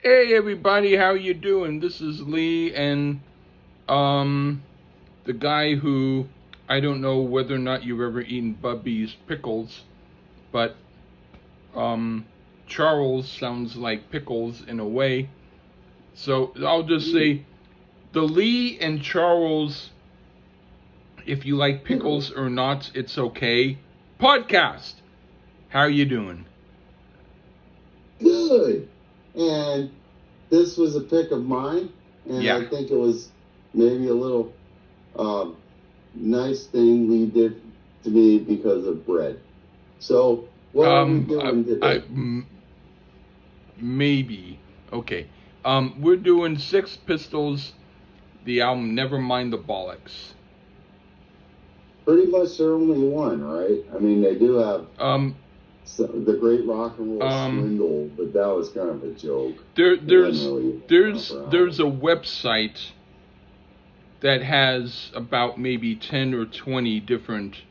Hey everybody, how you doing? This is Lee and the guy who I don't know whether or not you've ever eaten Bubby's pickles, but Charles sounds like pickles in a way. So I'll just say the Lee and Charles, if you like pickles or not, it's okay. Podcast. How you doing? Good. And this was a pick of mine, and Yeah. I think it was maybe a little nice thing Lee did to me because of bread. So, what are we doing today? Maybe. Okay. We're doing Sex Pistols, the album Nevermind the Bullocks. Pretty much their only one, right? I mean, they do have the Great Rock and Roll Swindle, but that was kind of a joke. There's a website that has about maybe 10 or 20 different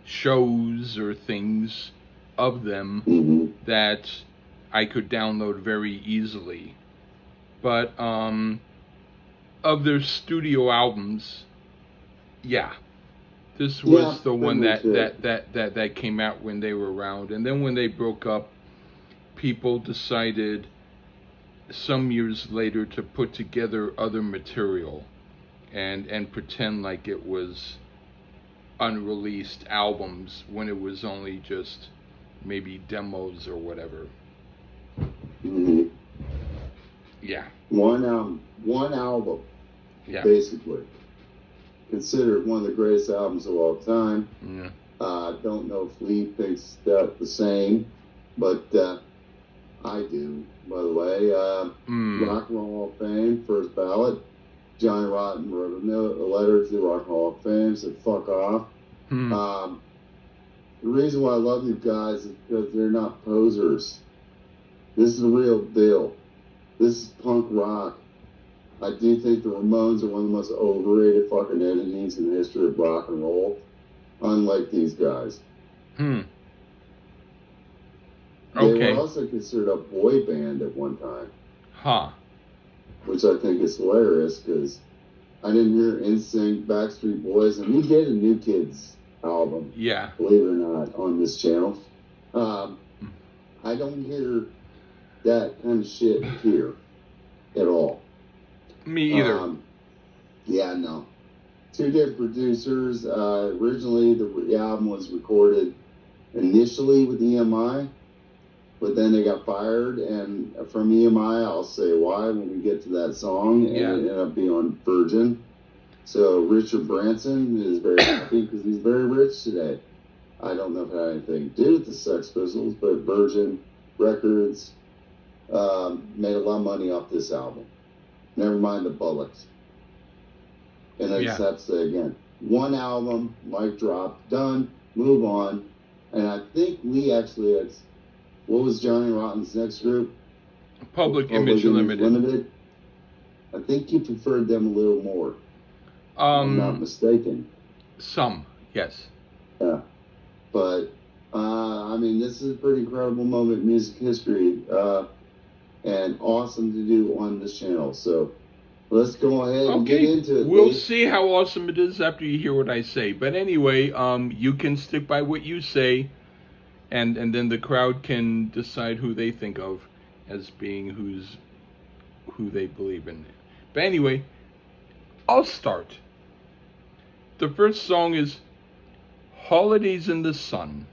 shows or things of them that I could download very easily. But of their studio albums, yeah, this was the one that came out when they were around. And then when they broke up, people decided some years later to put together other material and pretend like it was unreleased albums when it was only just maybe demos or whatever. Yeah. One album. Yeah. Basically. Considered one of the greatest albums of all time. Yeah. Don't know if Lee thinks that the same, but I do, by the way. Rock and Roll Hall of Fame, first ballot. Johnny Rotten wrote a letter to the Rock and Roll Hall of Fame, said fuck off. The reason why I love these guys is because they're not posers. This is the real deal. This is punk rock. I do think the Ramones are one of the most overrated fucking entities in the history of rock and roll, unlike these guys. Okay. They were also considered a boy band at one time. Which I think is hilarious because I didn't hear NSYNC, Backstreet Boys, and we did a New Kids album. Yeah. Believe it or not, on this channel. I don't hear that kind of shit here at all. Me either. Yeah, no. Two different producers. Originally, the album was recorded initially with EMI, but then they got fired, and from EMI, I'll say why when we get to that song, and it ended up being on Virgin. So Richard Branson is very happy because he's very rich today. I don't know if it had anything to do with the Sex Pistols, but Virgin Records made a lot of money off this album. Nevermind the Bullocks. And I just have to say again, one album, mic drop, done, move on. And I think Lee actually has, what was Johnny Rotten's next group? Public Image Limited. I think you preferred them a little more. If I'm not mistaken. Some, yes. Yeah. But, I mean, this is a pretty incredible moment in music history. And awesome to do on this channel. So let's go ahead and get into it. We'll see how awesome it is after you hear what I say. But anyway, you can stick by what you say, and then the crowd can decide who they think of as being who they believe in. But anyway, I'll start. The first song is Holidays in the Sun.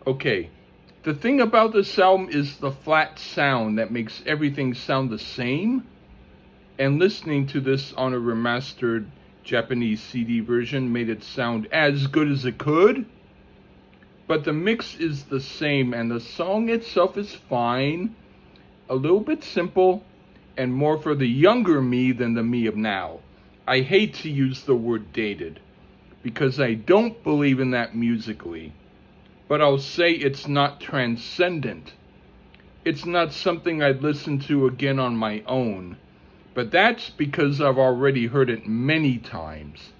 Okay. The thing about this album is the flat sound that makes everything sound the same. And listening to this on a remastered Japanese CD version made it sound as good as it could. But the mix is the same, and the song itself is fine. A little bit simple, and more for the younger me than the me of now. I hate to use the word dated, because I don't believe in that musically. But I'll say it's not transcendent. It's not something I'd listen to again on my own. But that's because I've already heard it many times,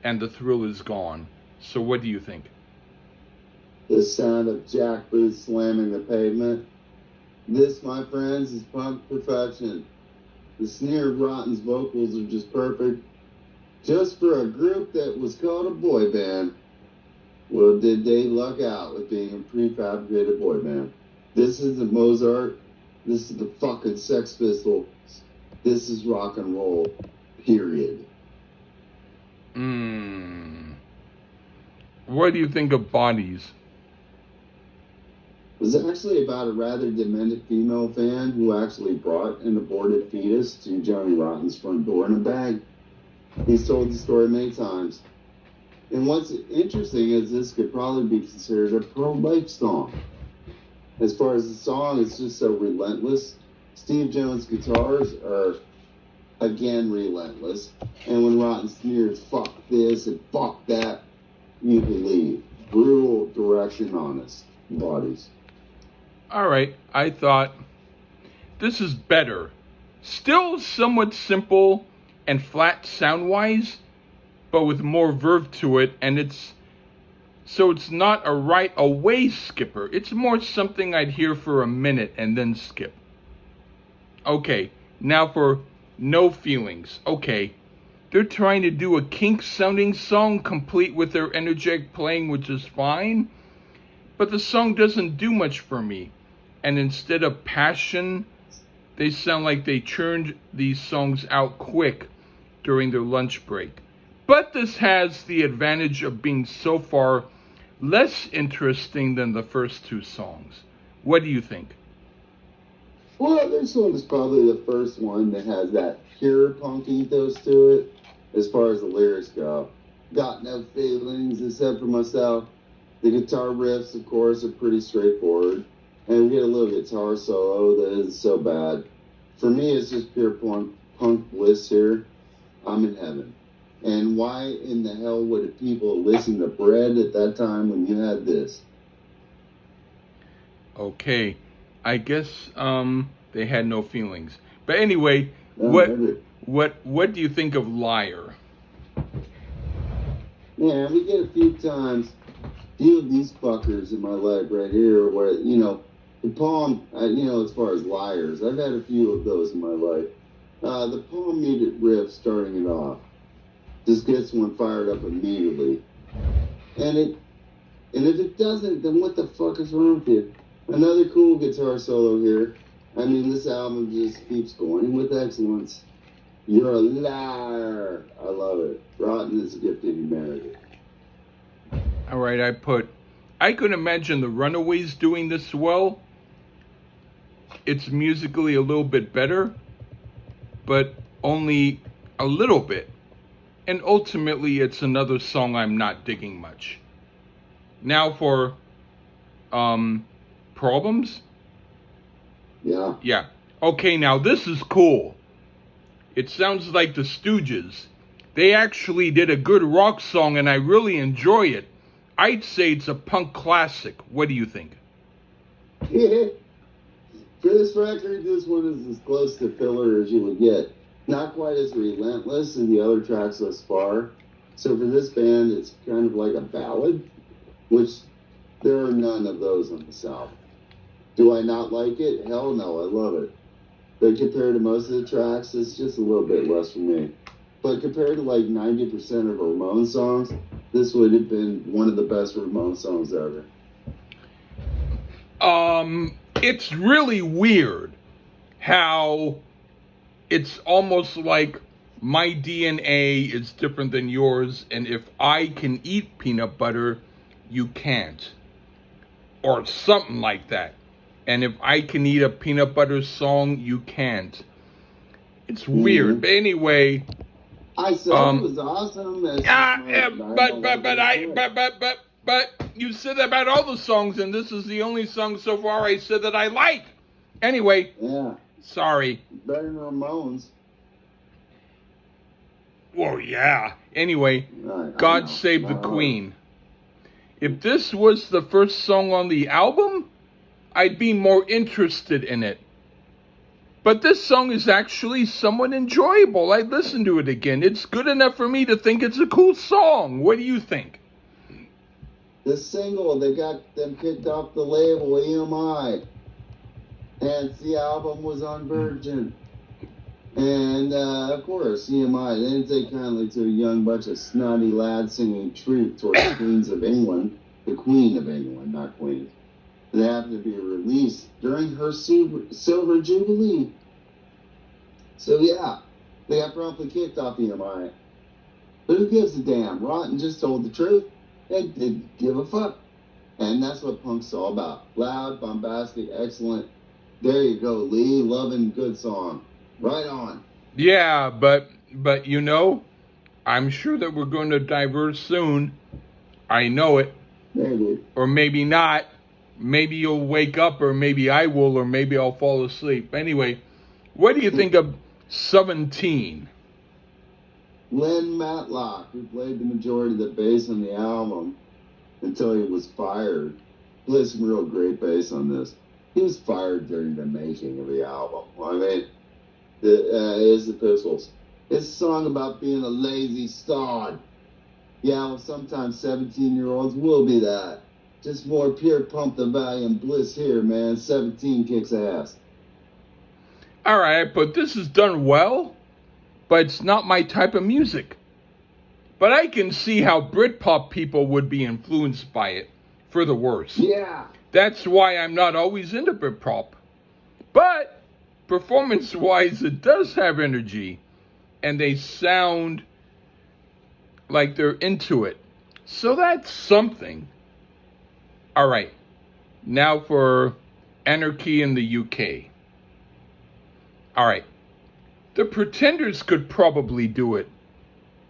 and the thrill is gone. So what do you think? The sound of jackboots slamming the pavement. This, my friends, is punk perfection. The snare of Rotten's vocals are just perfect. Just for a group that was called a boy band. Well, did they luck out with being a prefabricated boy band? This isn't Mozart. This is the fucking Sex Pistols. This is rock and roll. Period. What do you think of Bodies? It was actually about a rather demented female fan who actually brought an aborted fetus to Johnny Rotten's front door in a bag. He's told the story many times. And what's interesting is this could probably be considered a pro-life song. As far as the song, it's just so relentless. Steve Jones' guitars are, again, relentless. And when Rotten sneers, fuck this and fuck that, you believe. Brutal, direct, and honest. Bodies. All right, I thought this is better. Still somewhat simple and flat sound-wise, but with more verve to it, and it's not a right away skipper. It's more something I'd hear for a minute and then skip. Okay, now for No Feelings. Okay, they're trying to do a Kinks sounding song complete with their energetic playing, which is fine, but the song doesn't do much for me. And instead of passion, they sound like they churned these songs out quick during their lunch break. But this has the advantage of being so far less interesting than the first two songs. What do you think? Well, this one is probably the first one that has that pure punk ethos to it, as far as the lyrics go. Got no feelings except for myself. The guitar riffs, of course, are pretty straightforward. And we get a little guitar solo that isn't so bad. For me, it's just pure punk bliss here. I'm in heaven. And why in the hell would people listen to Bread at that time when you had this? Okay, I guess they had no feelings. But anyway, what do you think of Liar? Yeah, we get a few times, few of these fuckers in my leg right here, where the palm, as far as liars, I've had a few of those in my life. The palm muted riff starting it off just gets one fired up immediately. And if it doesn't, then what the fuck is wrong with you? Another cool guitar solo here. I mean, this album just keeps going with excellence. You're a liar. I love it. Rotten is a gift of humanity. All right, I could imagine the Runaways doing this well. It's musically a little bit better, but only a little bit. And ultimately, it's another song I'm not digging much. Now for Problems? Yeah. Yeah. Okay, now this is cool. It sounds like the Stooges. They actually did a good rock song, and I really enjoy it. I'd say it's a punk classic. What do you think? Yeah. For this record, this one is as close to filler as you would get. Not quite as relentless as the other tracks thus far. So for this band, it's kind of like a ballad, which there are none of those on the South. Do I not like it? Hell no, I love it. But compared to most of the tracks, it's just a little bit less for me. But compared to like 90% of Ramones songs, this would have been one of the best Ramones songs ever. It's really weird how it's almost like my DNA is different than yours, and if I can eat peanut butter, you can't. Or something like that. And if I can eat a peanut butter song, you can't. It's weird. But anyway, I said it was awesome. But you said that about all the songs, and this is the only song so far I said that I like. Anyway, yeah, sorry. Better than Ramones. Well, yeah. Anyway, God Save the Queen. If this was the first song on the album, I'd be more interested in it. But this song is actually somewhat enjoyable. I'd listen to it again. It's good enough for me to think it's a cool song. What do you think? The single, they got them kicked off the label, EMI. Hence, the album was on Virgin. And, of course, EMI, they didn't take kindly to a young bunch of snotty lads singing Truth towards Queens of England, the Queen of England, not Queens. That happened to be released during her Silver Jubilee. So, yeah, they got promptly kicked off EMI. But who gives a damn? Rotten just told the truth. They didn't give a fuck. And that's what punk's all about. Loud, bombastic, excellent. There you go, Lee. Loving, good song. Right on. Yeah, but you know, I'm sure that we're going to diverge soon. I know it. Maybe. Or maybe not. Maybe you'll wake up, or maybe I will, or maybe I'll fall asleep. Anyway, what do you think of 17? Len Matlock, who played the majority of the bass on the album until he was fired, played some real great bass on this. He was fired during the making of the album. I mean, it's the Pistols. It's a song about being a lazy sod. Yeah, well, sometimes 17-year-olds will be that. Just more pure pump the Valium bliss here, man. 17 kicks ass. All right, but this is done well, but it's not my type of music. But I can see how Britpop people would be influenced by it, for the worse. Yeah. That's why I'm not always into Britpop. But performance-wise, it does have energy, and they sound like they're into it. So that's something. All right, now for Anarchy in the UK. All right, the Pretenders could probably do it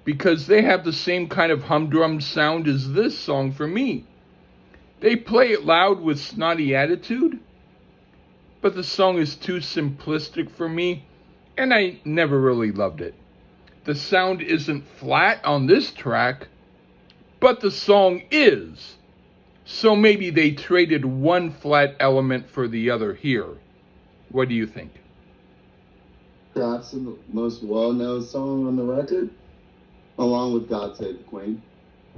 because they have the same kind of humdrum sound as this song for me. They play it loud with snotty attitude, but the song is too simplistic for me, and I never really loved it. The sound isn't flat on this track, but the song is. So maybe they traded one flat element for the other here. What do you think? Perhaps the most well-known song on the record, along with God Save the Queen.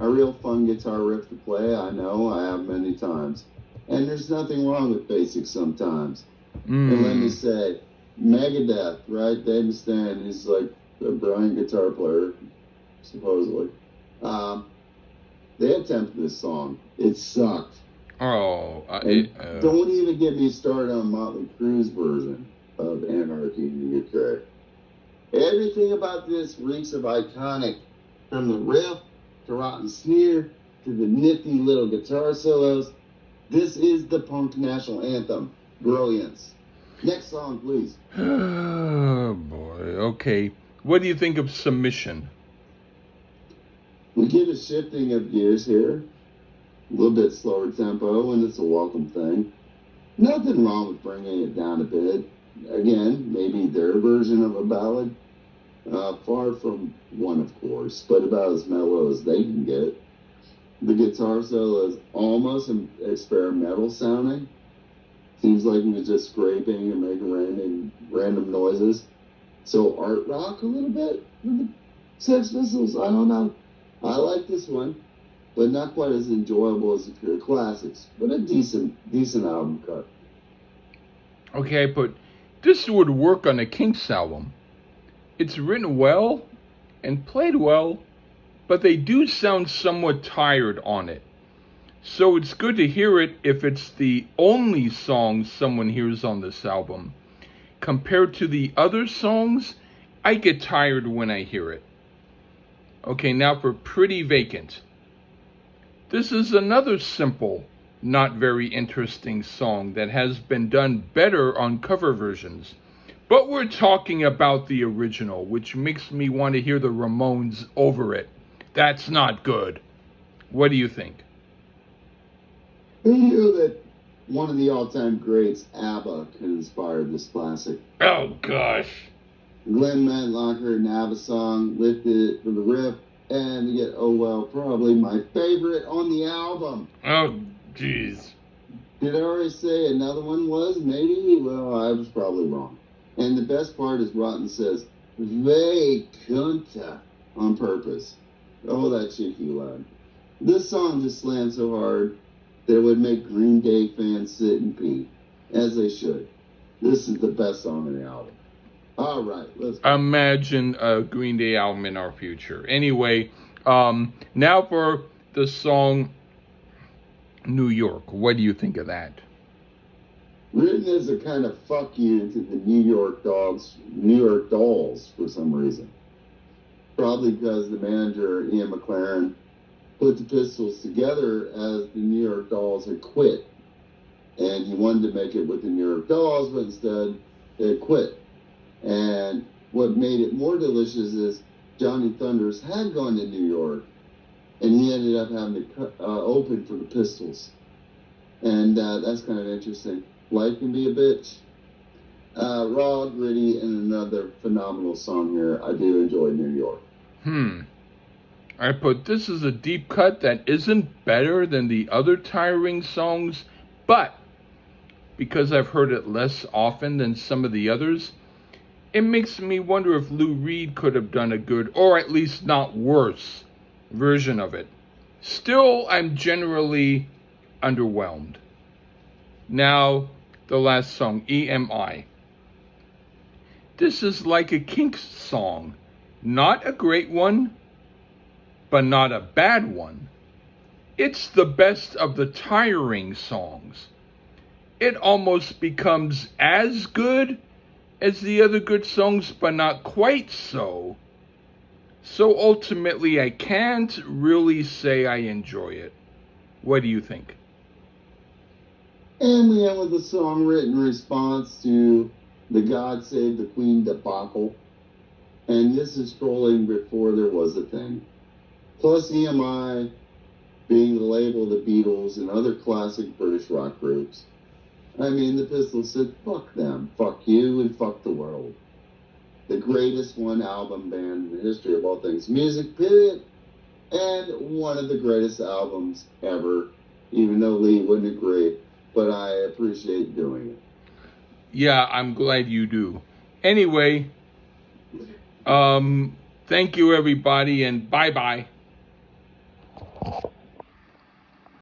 A real fun guitar riff to play, I know, I have many times. And there's nothing wrong with basics sometimes. And let me say, Megadeth, right? Dave Mustaine, he's like a brilliant guitar player, supposedly. They attempted this song. It sucked. Oh, don't even get me started on Motley Crue's version of Anarchy in the UK. Everything about this reeks of iconic, from the riff to Rotten Sneer to the nifty little guitar solos. This is the punk national anthem. Brilliance. Next song, please. Oh, boy. Okay. What do you think of Submission? We get a shifting of gears here. A little bit slower tempo, and it's a welcome thing. Nothing wrong with bringing it down a bit. Again, maybe their version of a ballad. Far from one, of course, but about as mellow as they can get. The guitar solo is almost experimental sounding. Seems like he was just scraping and making random noises. So art rock a little bit with the Sex Pistols. I don't know. I like this one, but not quite as enjoyable as the pure classics. But a decent album cut. Okay, but this would work on a Kinks album. It's written well and played well, but they do sound somewhat tired on it. So it's good to hear it if it's the only song someone hears on this album. Compared to the other songs, I get tired when I hear it. Okay, now for Pretty Vacant. This is another simple, not very interesting song that has been done better on cover versions. But we're talking about the original, which makes me want to hear the Ramones over it. That's not good. What do you think? Who knew that one of the all-time greats, ABBA, could inspire this classic? Oh, gosh. Glenn Matlock heard an ABBA song, lifted it for the riff, and you get, oh well, probably my favorite on the album. Oh, jeez. Did I already say another one was? Maybe? Well, I was probably wrong. And the best part is Rotten says, Vacanta, on purpose. Oh, that cheeky lad. This song just slammed so hard that it would make Green Day fans sit and pee, as they should. This is the best song on the album. All right, let's go. Imagine a Green Day album in our future. Anyway, now for the song New York. What do you think of that? Written as a kind of fuck you to the New York Dolls for some reason. Probably because the manager, Ian McLaren, put the Pistols together as the New York Dolls had quit. And he wanted to make it with the New York Dolls, but instead they quit. And what made it more delicious is Johnny Thunders had gone to New York, and he ended up having to open for the Pistols. And that's kind of interesting. Life can be a bitch. Raw, gritty, and another phenomenal song here. I do enjoy New York. I put this is a deep cut that isn't better than the other tiring songs, but because I've heard it less often than some of the others, it makes me wonder if Lou Reed could have done a good, or at least not worse, version of it. Still, I'm generally underwhelmed. Now, the last song, EMI. This is like a Kinks song. Not a great one, but not a bad one. It's the best of the tiring songs. It almost becomes as good as the other good songs, but not quite so. So ultimately, I can't really say I enjoy it. What do you think? And we end with a song written in response to the God Save the Queen debacle. And this is trolling before there was a thing. Plus EMI being the label of the Beatles and other classic British rock groups. I mean, the Pistols said, fuck them, fuck you, and fuck the world. The greatest one album band in the history of all things music, period. And one of the greatest albums ever, even though Lee wouldn't agree. But I appreciate doing it. Yeah, I'm glad you do. Anyway, thank you everybody, and bye-bye.